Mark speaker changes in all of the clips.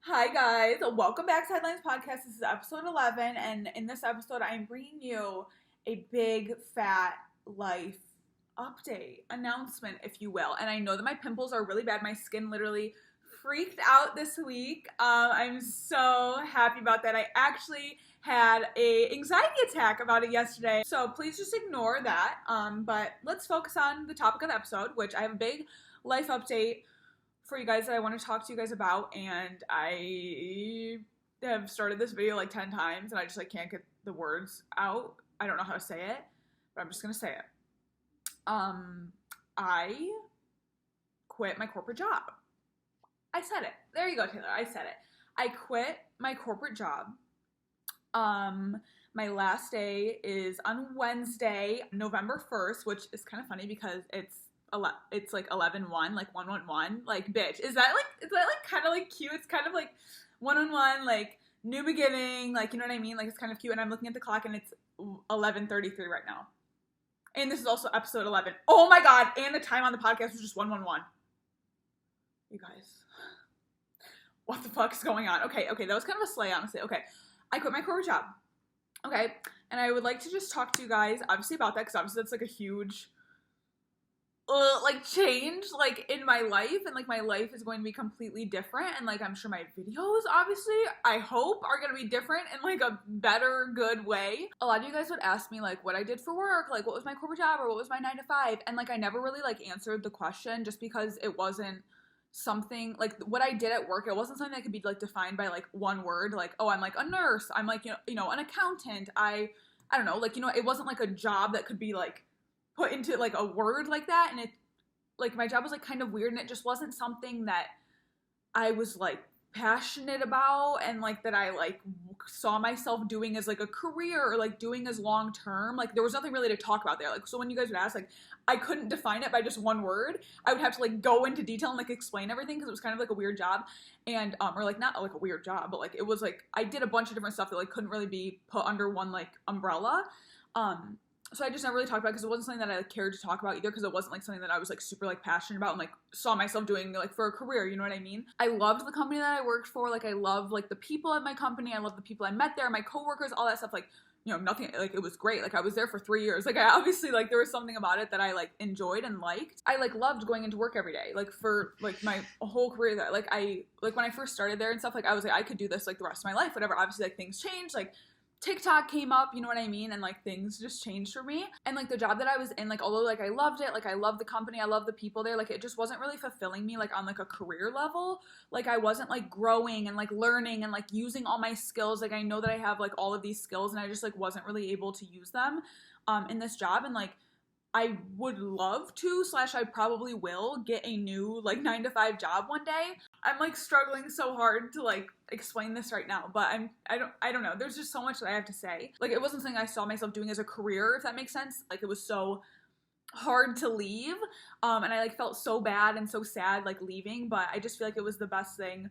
Speaker 1: Hi guys, welcome back to Headlines Podcast. This is episode 11, and in this episode, I'm bringing you a big fat life update announcement, if you will. And I know that my pimples are really bad. My skin literally freaked out this week. I'm so happy about that. I actually had a anxiety attack about it yesterday, so please just ignore that. But let's focus on the topic of the episode, which I have a big life update for you guys that I want to talk to you guys about, and I have started this video like 10 times and I just can't get the words out. I don't know how to say it, but I'm just gonna say it. I quit my corporate job. I said it. There you go, Taylor. I said it. I quit my corporate job. My last day is on Wednesday, November 1st, which is kind of funny because it's like 11-1, like 111, like bitch. Is that kind of like cute? It's kind of like 111, like new beginning, like you know what I mean? Like it's kind of cute. And I'm looking at the clock and it's 11:33 right now. And this is also episode 11. Oh my god! And the time on the podcast was just 111. You guys, what the fuck is going on? Okay, that was kind of a slay, honestly. Okay, I quit my corporate job. Okay, and I would like to just talk to you guys, obviously, about that, because obviously that's like a huge change in my life, and my life is going to be completely different, and I'm sure my videos, obviously, I hope, are going to be different in a better, good way. A lot of you guys would ask me what I did for work, what was my corporate job or what was my 9 to 5, and I never really answered the question just because it wasn't something what I did at work. It wasn't something that could be defined by one word, oh, I'm a nurse, I'm you know an accountant, I don't know, it wasn't a job that could be put into a word like that. And it my job was kind of weird, and it just wasn't something that I was passionate about, and that I saw myself doing as a career, or doing as long term. There was nothing really to talk about there. So when you guys would ask, I couldn't define it by just one word. I would have to go into detail and explain everything, because it was kind of a weird job. And or not a weird job, but it was I did a bunch of different stuff that couldn't really be put under one umbrella. So I just never really talked about it, because it wasn't something that I cared to talk about either, because it wasn't something that I was super passionate about and saw myself doing for a career, you know what I mean? I loved the company that I worked for. I love the people at my company. I love the people I met there, my coworkers, all that stuff. Nothing, it was great. I was there for 3 years. I obviously there was something about it that I enjoyed and liked. I loved going into work every day, for my whole career there. I when I first started there and stuff, I was I could do this the rest of my life, whatever. Obviously things changed, TikTok came up, you know what I mean? And things just changed for me. And the job that I was in, although I loved it, I loved the company, I loved the people there, it just wasn't really fulfilling me on a career level. I wasn't growing and learning and using all my skills. I know that I have all of these skills, and I just wasn't really able to use them in this job. And I would love to, / I probably will get a new 9 to 5 job one day. I'm struggling so hard to explain this right now, but I don't know. There's just so much that I have to say. It wasn't something I saw myself doing as a career, if that makes sense. It was so hard to leave, and I felt so bad and so sad leaving, but I just feel it was the best thing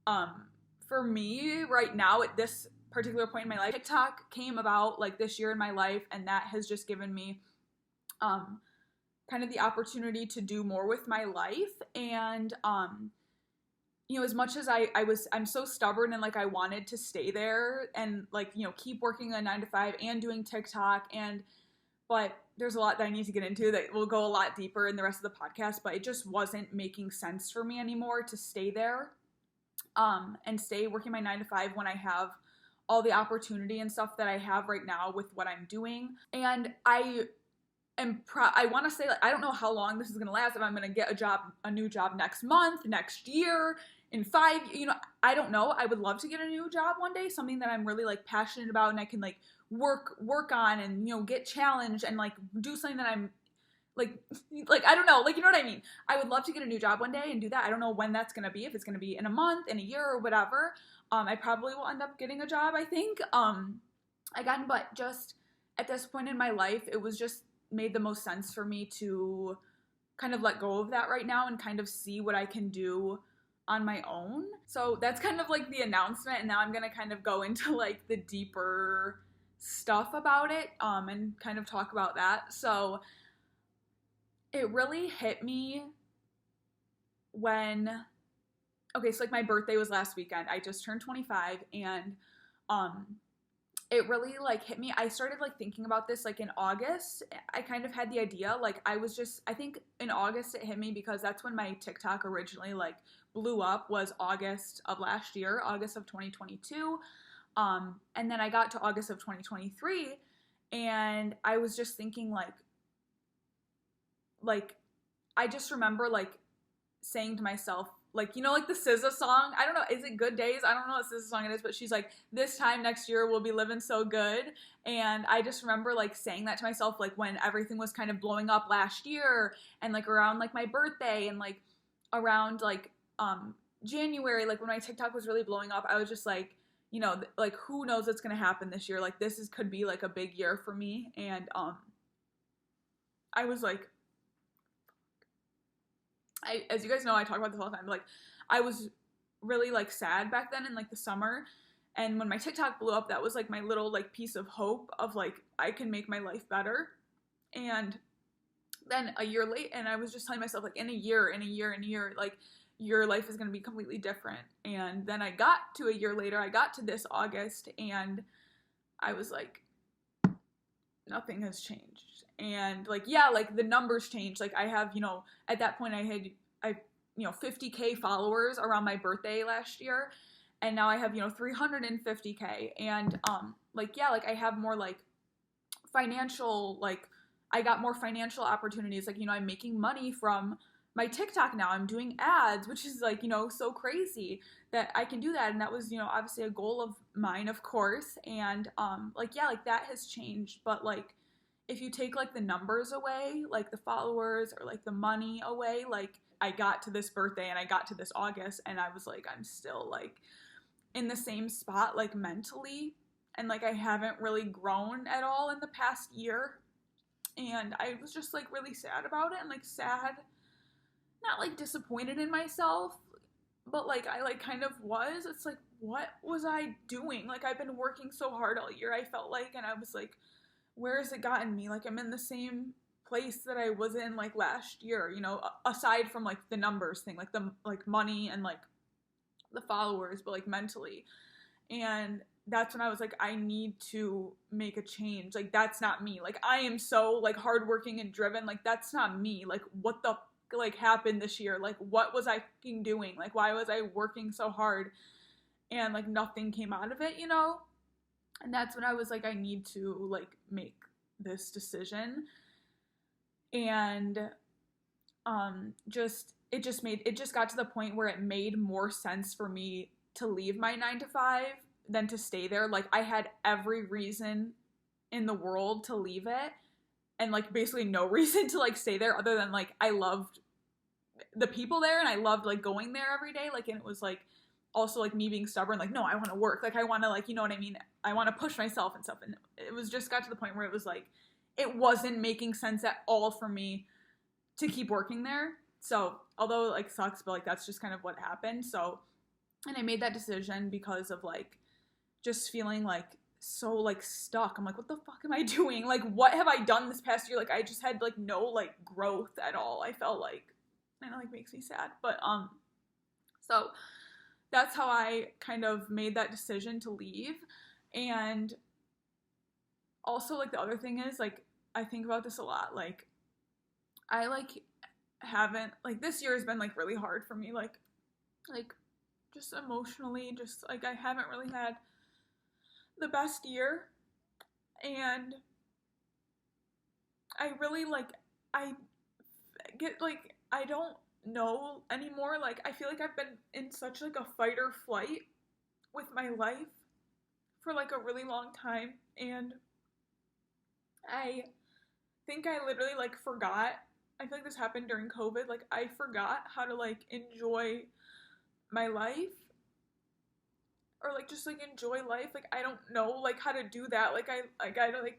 Speaker 1: for me right now at this particular point in my life. TikTok came about this year in my life, and that has just given me kind of the opportunity to do more with my life. And as much as I'm so stubborn, and I wanted to stay there and keep working a 9 to 5 and doing TikTok, but there's a lot that I need to get into that will go a lot deeper in the rest of the podcast. But it just wasn't making sense for me anymore to stay there and stay working my 9 to 5 when I have all the opportunity and stuff that I have right now with what I'm doing. And I want to say, I don't know how long this is going to last, if I'm going to get a new job next month, next year, in 5, I don't know. I would love to get a new job one day, something that I'm really passionate about, and I can work on, and get challenged, and do something that I'm I don't know, you know what I mean? I would love to get a new job one day and do that. I don't know when that's going to be, if it's going to be in a month, in a year, or whatever. I probably will end up getting a job, I think. Again, but just at this point in my life, it was just made the most sense for me to kind of let go of that right now and kind of see what I can do on my own. So that's kind of the announcement, and now I'm going to kind of go into the deeper stuff about it and kind of talk about that. So it really hit me when okay, so like my birthday was last weekend. I just turned 25, and um it really like hit me. I started like thinking about this like in August. I kind of had the idea, like I think in August it hit me because that's when my TikTok originally like blew up, was August of last year, August of 2022. And then I got to August of 2023, and I was just thinking like I just remember like saying to myself, like, you know, like the SZA song. I don't know, is it Good Days? I don't know what SZA song it is, but she's like, this time next year we'll be living so good. And I just remember like saying that to myself, like when everything was kind of blowing up last year, and like around like my birthday, and like around like January, like when my TikTok was really blowing up, I was just like, you know, like who knows what's gonna happen this year? Like this is could be like a big year for me. And I was like, as you guys know, I talk about this all the time. Like, I was really like sad back then in like the summer, and when my TikTok blew up, that was like my little like piece of hope of like I can make my life better. And then a year late, and I was just telling myself like in a year, like your life is gonna be completely different. And then I got to a year later, I got to this August, and I was like, nothing has changed. And like, yeah, like the numbers changed. Like I have, you know, at that point I you know, 50K followers around my birthday last year, and now I have, you know, 350K. And like, yeah, like I have more like financial, like I got more financial opportunities. Like, you know, I'm making money from my TikTok now. I'm doing ads, which is like, you know, so crazy that I can do that. And that was, you know, obviously a goal of mine, of course. And like, yeah, like that has changed. But like if you take like the numbers away, like the followers or like the money away, like I got to this birthday and I got to this August, and I was like, I'm still like in the same spot, like mentally. And like I haven't really grown at all in the past year. And I was just like really sad about it, and like sad, not like disappointed in myself, but like I like kind of was. It's like, what was I doing? Like I've been working so hard all year, I felt like, and I was like, where has it gotten me? Like I'm in the same place that I was in like last year, you know, aside from like the numbers thing, like the like money and like the followers, but like mentally. And that's when I was like, I need to make a change. Like that's not me. Like I am so like hardworking and driven. Like that's not me. Like what the like happened this year? Like what was I fucking doing? Like why was I working so hard and like nothing came out of it, you know? And that's when I was like, I need to like make this decision. And just it just got to the point where it made more sense for me to leave my 9 to 5 than to stay there. Like I had every reason in the world to leave it, and like basically no reason to like stay there other than like I loved the people there, and I loved like going there every day. Like, and it was like also like me being stubborn, like no, I want to work, like I want to, like, you know what I mean, I want to push myself and stuff. And it was just got to the point where it was like it wasn't making sense at all for me to keep working there. So although it like sucks, but like that's just kind of what happened. So, and I made that decision because of like just feeling like so like stuck. I'm like, what the fuck am I doing? Like what have I done this past year? Like I just had like no like growth at all. I felt like, and it like makes me sad. But so that's how I kind of made that decision to leave. And also like the other thing is like I think about this a lot. Like I like haven't, like this year has been like really hard for me, like just emotionally, just like I haven't really had the best year. And I really like I get like I don't know anymore. Like I feel like I've been in such like a fight or flight with my life for like a really long time, and I think I literally like forgot. I feel like this happened during COVID. Like I forgot how to like enjoy my life, or like just like enjoy life. Like I don't know like how to do that. Like I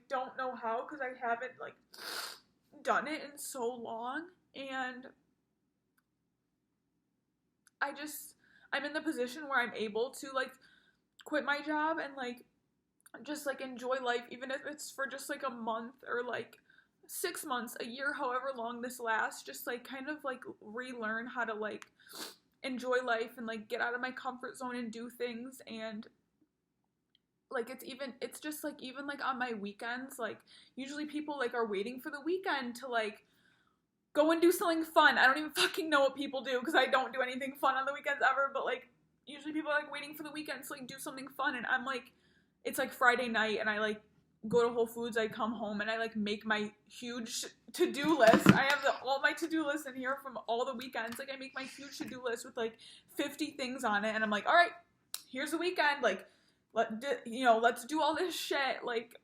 Speaker 1: don't know how, because I haven't like done it in so long. And I'm in the position where I'm able to like quit my job and like just like enjoy life, even if it's for just like a month or like 6 months, a year, however long this lasts. Just like kind of like relearn how to like enjoy life and like get out of my comfort zone and do things. And like it's just like even like on my weekends, like usually people like are waiting for the weekend to like go and do something fun. I don't even fucking know what people do because I don't do anything fun on the weekends ever, but like usually people are like waiting for the weekends to like do something fun, and I'm like, it's like Friday night and I like go to Whole Foods, I come home and I like make my huge to-do list. I have all my to-do lists in here from all the weekends. Like I make my huge to-do list with like 50 things on it, and I'm like, all right, here's the weekend, like let's do all this shit, like,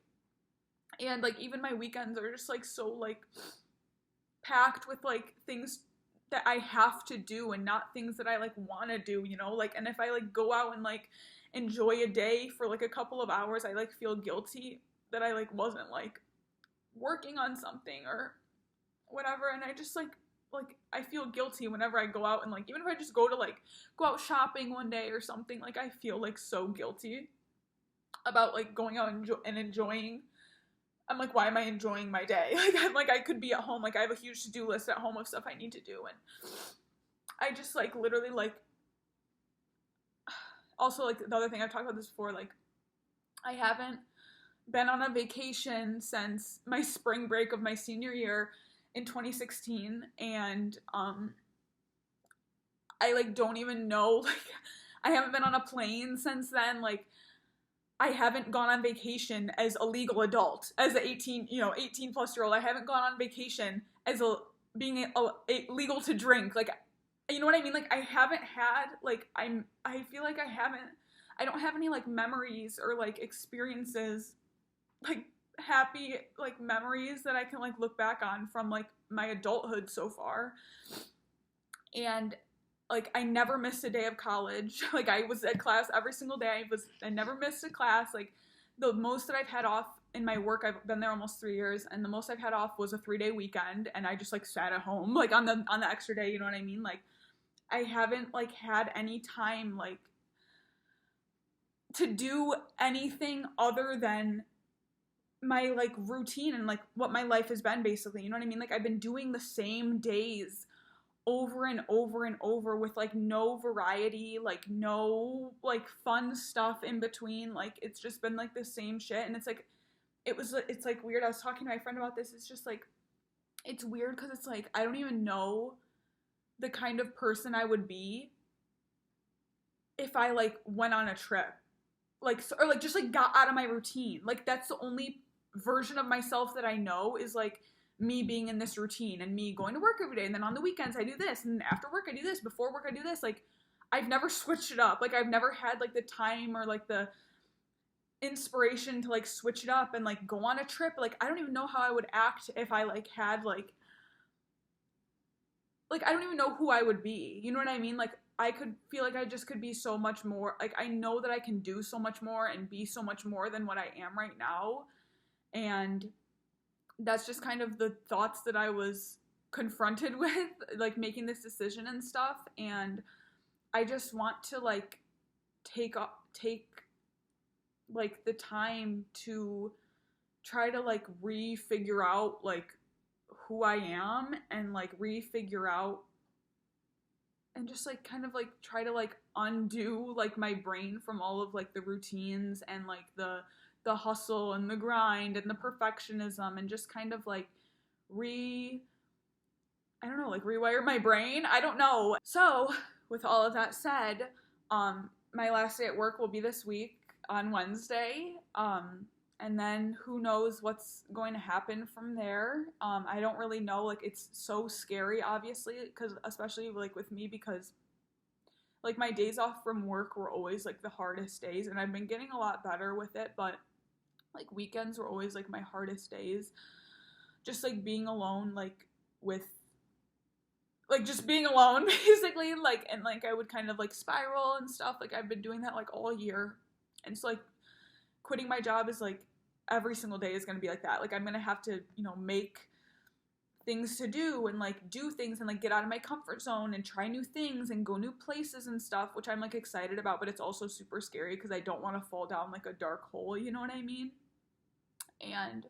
Speaker 1: and like even my weekends are just like so like packed with like things that I have to do and not things that I like want to do, like, and if I like go out and like enjoy a day for like a couple of hours, I like feel guilty that I like wasn't like working on something or whatever, and I just like I feel guilty whenever I go out, and like even if I just go out shopping one day or something, like I feel like so guilty about like going out and enjoying. I'm like, why am I enjoying my day? Like I'm like, I could be at home, like I have a huge to-do list at home of stuff I need to do, and I just like literally like also like the other thing I've talked about this before, like I haven't been on a vacation since my spring break of my senior year in 2016, and I like don't even know, like I haven't been on a plane since then, like I haven't gone on vacation as a legal adult, as an 18 plus year old. I haven't gone on vacation as being legal to drink, like, you know what I mean? Like I haven't had like I feel like I don't have any like memories or like experiences, like happy like memories that I can like look back on from like my adulthood so far. And like I never missed a day of college. Like I was at class every single day. I never missed a class. Like the most that I've had off in my work, I've been there almost 3 years, and the most I've had off was a 3-day weekend, and I just like sat at home like on the extra day, you know what I mean? Like I haven't like had any time like to do anything other than my like routine and like what my life has been, basically, you know what I mean? Like I've been doing the same days over and over and over with like no variety, like no like fun stuff in between. Like it's just been like the same shit, and it's like it's like weird. I was talking to my friend about this. It's just like it's weird because it's like I don't even know the kind of person I would be if I like went on a trip, like or like just like got out of my routine. Like that's the only version of myself that I know, is like me being in this routine and me going to work every day, and then on the weekends I do this, and after work I do this, before work I do this. Like I've never switched it up. Like I've never had like the time or like the inspiration to like switch it up and like go on a trip. Like I don't even know how I would act if I like had like I don't even know who I would be. You know what I mean? Like I could feel like I just could be so much more. Like I know that I can do so much more and be so much more than what I am right now. And that's just kind of the thoughts that I was confronted with, like making this decision and stuff. And I just want to like take like the time to try to like refigure out like who I am, and like refigure out and just like kind of like try to like undo like my brain from all of like the routines and like the hustle and the grind and the perfectionism, and just kind of like I don't know, like rewire my brain. I don't know. So with all of that said, my last day at work will be this week on Wednesday. And then who knows what's going to happen from there. I don't really know. Like it's so scary, obviously, because especially like with me, because like my days off from work were always like the hardest days, and I've been getting a lot better with it, but like weekends were always like my hardest days. Just like being alone, like with like just being alone basically, like, and like I would kind of like spiral and stuff. Like I've been doing that like all year, and it's like quitting my job is like every single day is going to be like that. Like I'm going to have to, make things to do and like do things and like get out of my comfort zone and try new things and go new places and stuff, which I'm like excited about, but it's also super scary because I don't want to fall down like a dark hole, you know what I mean? And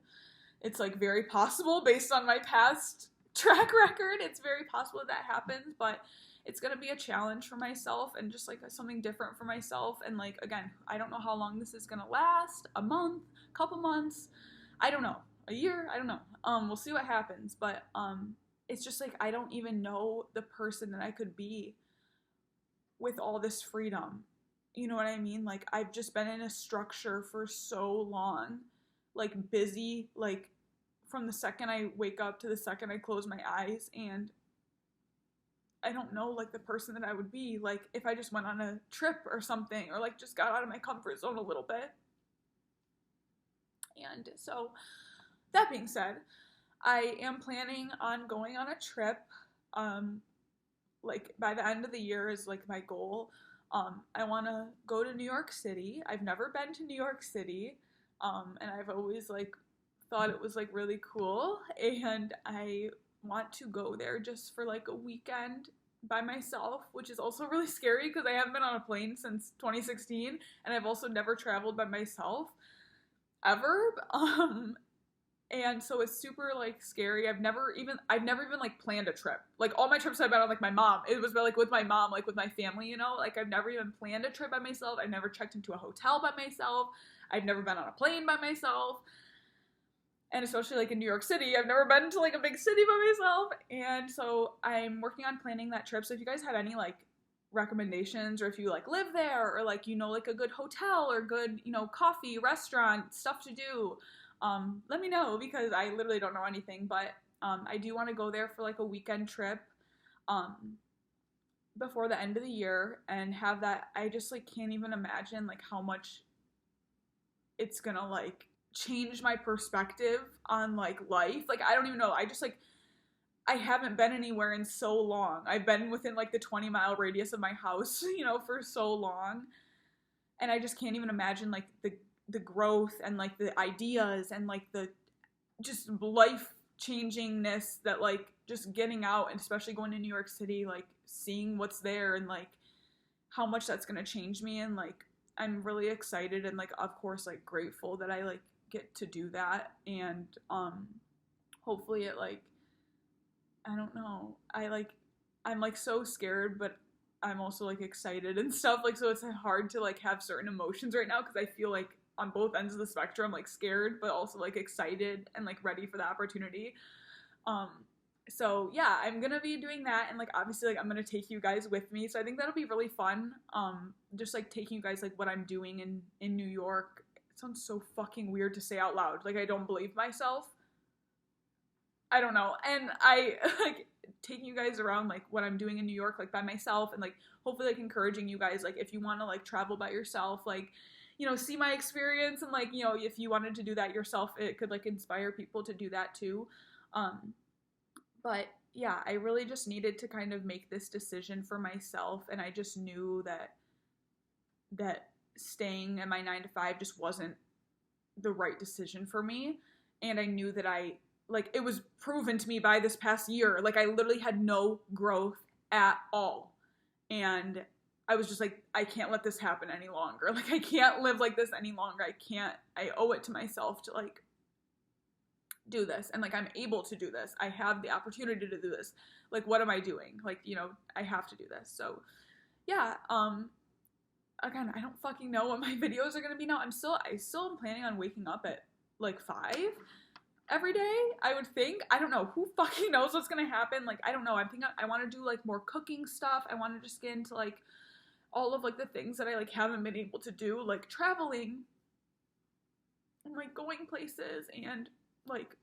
Speaker 1: it's like very possible based on my past track record, it's very possible that happens, but it's gonna be a challenge for myself and just like something different for myself. And like, again, I don't know how long this is gonna last, a month, couple months, I don't know, a year, I don't know. We'll see what happens. But it's just like, I don't even know the person that I could be with all this freedom. You know what I mean? Like, I've just been in a structure for so long, like busy, like from the second I wake up to the second I close my eyes. And I don't know, like, the person that I would be, like, if I just went on a trip or something, or, like, just got out of my comfort zone a little bit. And so, that being said, I am planning on going on a trip, like, by the end of the year is, like, my goal. I want to go to New York City. I've never been to New York City, and I've always, like, thought it was, like, really cool, and I want to go there just for like a weekend by myself, which is also really scary because I haven't been on a plane since 2016, and I've also never traveled by myself ever. And so it's super like scary. I've never even like planned a trip. Like all my trips I've been on, like my mom, it was like with my mom, like with my family, you know, like I've never even planned a trip by myself. I've never checked into a hotel by myself. I've never been on a plane by myself. And especially like in New York City, I've never been to like a big city by myself. And so I'm working on planning that trip. So if you guys have any like recommendations, or if you like live there, or like, you know, like a good hotel or good, you know, coffee, restaurant, stuff to do, let me know, because I literally don't know anything. But I do want to go there for like a weekend trip before the end of the year and have that. I just like can't even imagine like how much it's gonna like change my perspective on like life. Like I don't even know. I just like, I haven't been anywhere in so long. I've been within like the 20-mile radius of my house, you know, for so long. And I just can't even imagine like the growth and like the ideas and like the just life changingness that like just getting out, and especially going to New York City, like seeing what's there and like how much that's gonna change me. And like I'm really excited and like of course like grateful that I like get to do that. And hopefully it like, I don't know, I'm like so scared, but I'm also like excited and stuff, like, so it's hard to like have certain emotions right now because I feel like on both ends of the spectrum, like scared but also like excited and like ready for the opportunity. So yeah, I'm gonna be doing that, and like obviously like I'm gonna take you guys with me, so I think that'll be really fun. Just like taking you guys like what I'm doing in New York. It sounds so fucking weird to say out loud, like I don't believe myself, I don't know. And I like taking you guys around like what I'm doing in New York, like by myself, and like hopefully like encouraging you guys, like if you want to like travel by yourself, like, you know, see my experience, and like, you know, if you wanted to do that yourself, it could like inspire people to do that too. But yeah, I really just needed to kind of make this decision for myself, and I just knew that staying at my 9 to 5 just wasn't the right decision for me. And I knew that like, it was proven to me by this past year, like I literally had no growth at all. And I was just like, I can't let this happen any longer. Like I can't live like this any longer. I owe it to myself to like do this. And like, I'm able to do this. I have the opportunity to do this. Like, what am I doing? Like, you know, I have to do this. So yeah, again, I don't fucking know what my videos are going to be now. I still am planning on waking up at like 5 every day, I would think. I don't know. Who fucking knows what's going to happen? Like, I don't know. I'm thinking I want to do like more cooking stuff. I want to just get into like all of like the things that I like haven't been able to do, like traveling and like going places, and like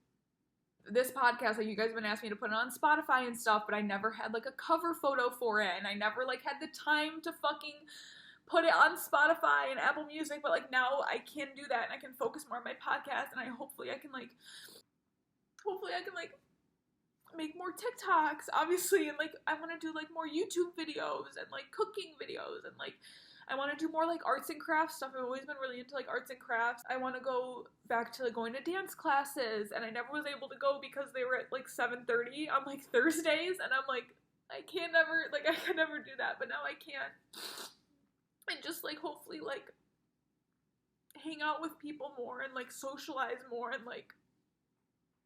Speaker 1: this podcast, like you guys have been asking me to put it on Spotify and stuff, but I never had like a cover photo for it, and I never like had the time to fucking put it on Spotify and Apple Music. But like now I can do that, and I can focus more on my podcast, and hopefully I can make more TikToks, obviously, and like I want to do like more YouTube videos and like cooking videos, and like I want to do more like arts and crafts stuff. I've always been really into like arts and crafts. I want to go back to like going to dance classes, and I never was able to go because they were at like 7:30 on like Thursdays, and I'm like, I can never do that, but now I can. And just like hopefully like hang out with people more and like socialize more, and like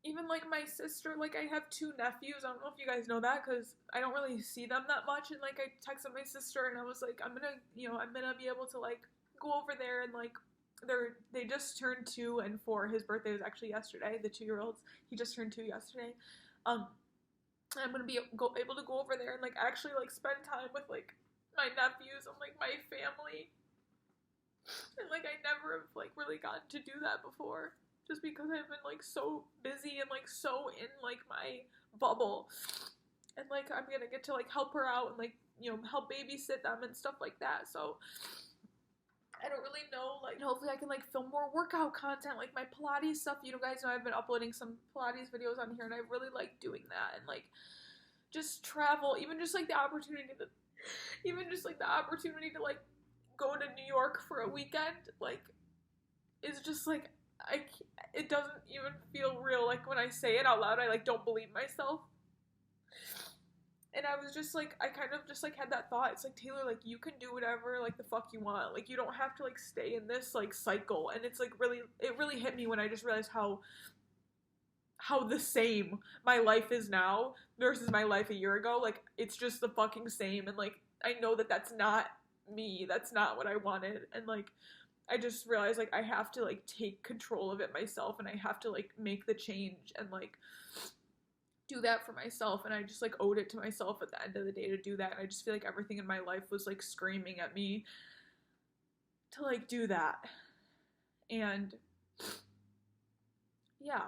Speaker 1: even like my sister, like I have 2 nephews. I don't know if you guys know that because I don't really see them that much. And like I texted my sister and I was like, I'm gonna, I'm gonna be able to like go over there and like they just turned 2 and 4. His birthday was actually yesterday. The 2-year-olds, he just turned 2 yesterday. Um, I'm gonna be able to go over there and like actually like spend time with like my nephews and like my family. And like I never have like really gotten to do that before. Just because I've been like so busy and like so in like my bubble. And like I'm gonna get to like help her out and like, help babysit them and stuff like that. So I don't really know, like hopefully I can like film more workout content, like my Pilates stuff. You guys know I've been uploading some Pilates videos on here and I really like doing that, and like just travel, even just like the opportunity to like go to New York for a weekend, like is just like it doesn't even feel real. Like when I say it out loud, I like don't believe myself. And I was just like, I kind of just like had that thought. It's like, Taylor, like you can do whatever like the fuck you want. Like you don't have to like stay in this like cycle. And it's like it really hit me when I just realized how the same my life is now versus my life a year ago. Like it's just the fucking same. And like I know that that's not me. That's not what I wanted. And like I just realized like I have to like take control of it myself, and I have to like make the change and like do that for myself. And I just like owed it to myself at the end of the day to do that. And I just feel like everything in my life was like screaming at me to like do that. And yeah,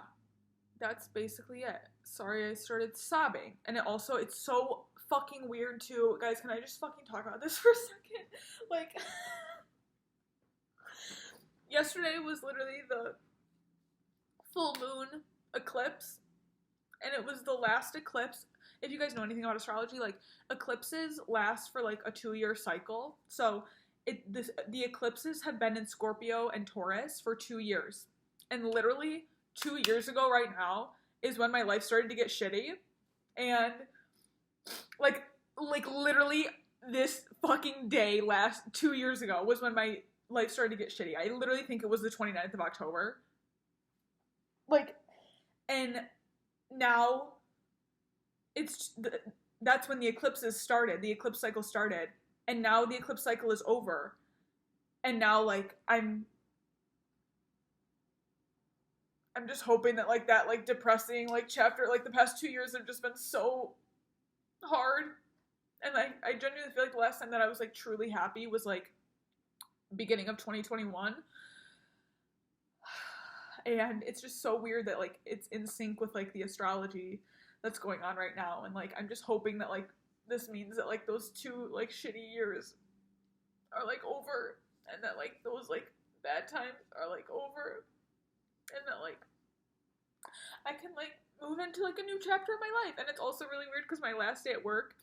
Speaker 1: that's basically it. Sorry I started sobbing. And it's so fucking weird too. Guys, can I just fucking talk about this for a second? Like yesterday was literally the full moon eclipse, and it was the last eclipse. If you guys know anything about astrology, like eclipses last for like a 2-year cycle. So the eclipses have been in Scorpio and Taurus for 2 years. And literally 2 years ago right now is when my life started to get shitty. And like literally this fucking day last 2 years ago was when my life started to get shitty. I literally think it was the 29th of October. Like, and now that's when the eclipses started. The eclipse cycle started. And now the eclipse cycle is over. And now like I'm just hoping that like that like depressing like chapter, like the past 2 years have just been so hard. And I genuinely feel like the last time that I was like truly happy was like beginning of 2021. And it's just so weird that like it's in sync with like the astrology that's going on right now. And like I'm just hoping that like this means that like those 2 like shitty years are like over, and that like those like bad times are like over, and that like I can like move into like a new chapter of my life. And it's also really weird because my last day at work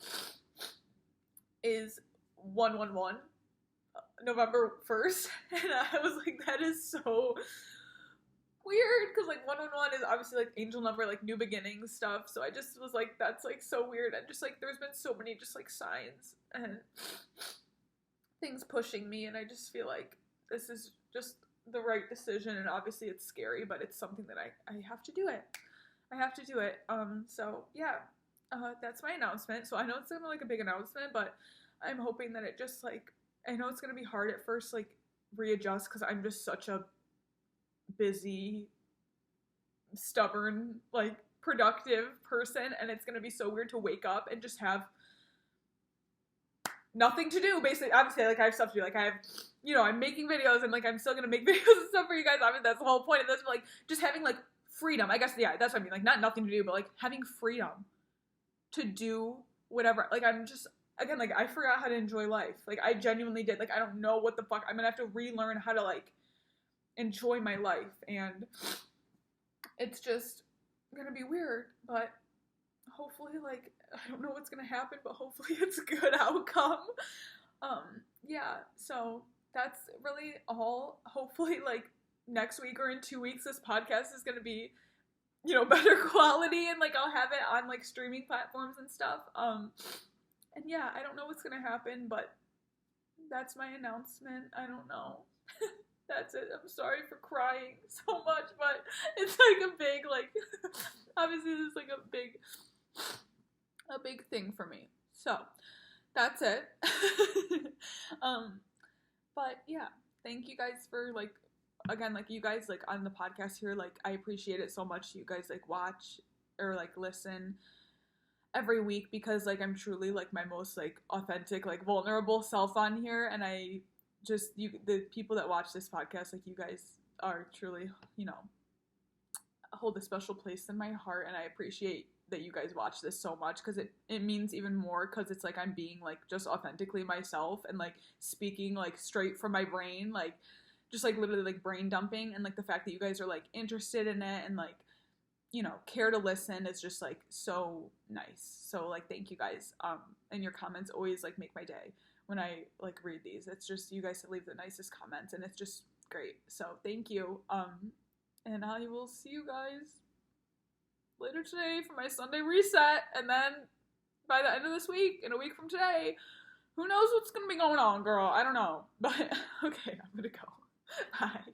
Speaker 1: is 1/11, November 1st, and I was like, that is so weird, because like 1/11 is obviously like angel number, like new beginnings stuff. So I just was like, that's like so weird. And just like there's been so many just like signs and things pushing me, and I just feel like this is just the right decision. And obviously it's scary, but it's something that I have to do it. I have to do it. So yeah, that's my announcement. So I know it's gonna be like a big announcement, but I'm hoping that it just like, I know it's gonna be hard at first, like readjust, because I'm just such a busy, stubborn, like productive person, and it's gonna be so weird to wake up and just have nothing to do. Basically, obviously, like I have stuff to do. Like I have, I'm making videos, and like I'm still gonna make videos and stuff for you guys. I mean, that's the whole point of this. But like just having like freedom, I guess. Yeah, that's what I mean. Like not nothing to do, but like having freedom to do whatever. Like I'm just, again, like I forgot how to enjoy life. Like I genuinely did. Like I don't know what the fuck. I'm gonna have to relearn how to like enjoy my life, and it's just gonna be weird, but hopefully, like, I don't know what's gonna happen, but hopefully it's a good outcome. Yeah, so that's really all. Hopefully, like, next week or in 2 weeks, this podcast is gonna be, better quality, and, like, I'll have it on, like, streaming platforms and stuff. And yeah, I don't know what's gonna happen, but that's my announcement. I don't know. That's it. I'm sorry for crying so much, but it's like a big, like, obviously this is like a big thing for me. So, that's it. But yeah, thank you guys for, like, again, like, you guys, like, on the podcast here, like, I appreciate it so much. You guys, like, watch or, like, listen every week because, like, I'm truly, like, my most, like, authentic, like, vulnerable self on here, and I just, the people that watch this podcast, like, you guys are truly, you know, hold a special place in my heart, and I appreciate that you guys watch this so much because it means even more because it's like I'm being, like, just authentically myself and, like, speaking, like, straight from my brain, like, just, like, literally, like, brain dumping, and, like, the fact that you guys are, like, interested in it and, like, you know, care to listen is just, like, so nice. So, like, thank you guys. And your comments always, like, make my day when I, like, read these. It's just, you guys leave the nicest comments, and it's just great. So, thank you. And I will see you guys later today for my Sunday reset, and then by the end of this week, in a week from today, who knows what's gonna be going on, girl? I don't know. But, okay, I'm gonna go. Bye.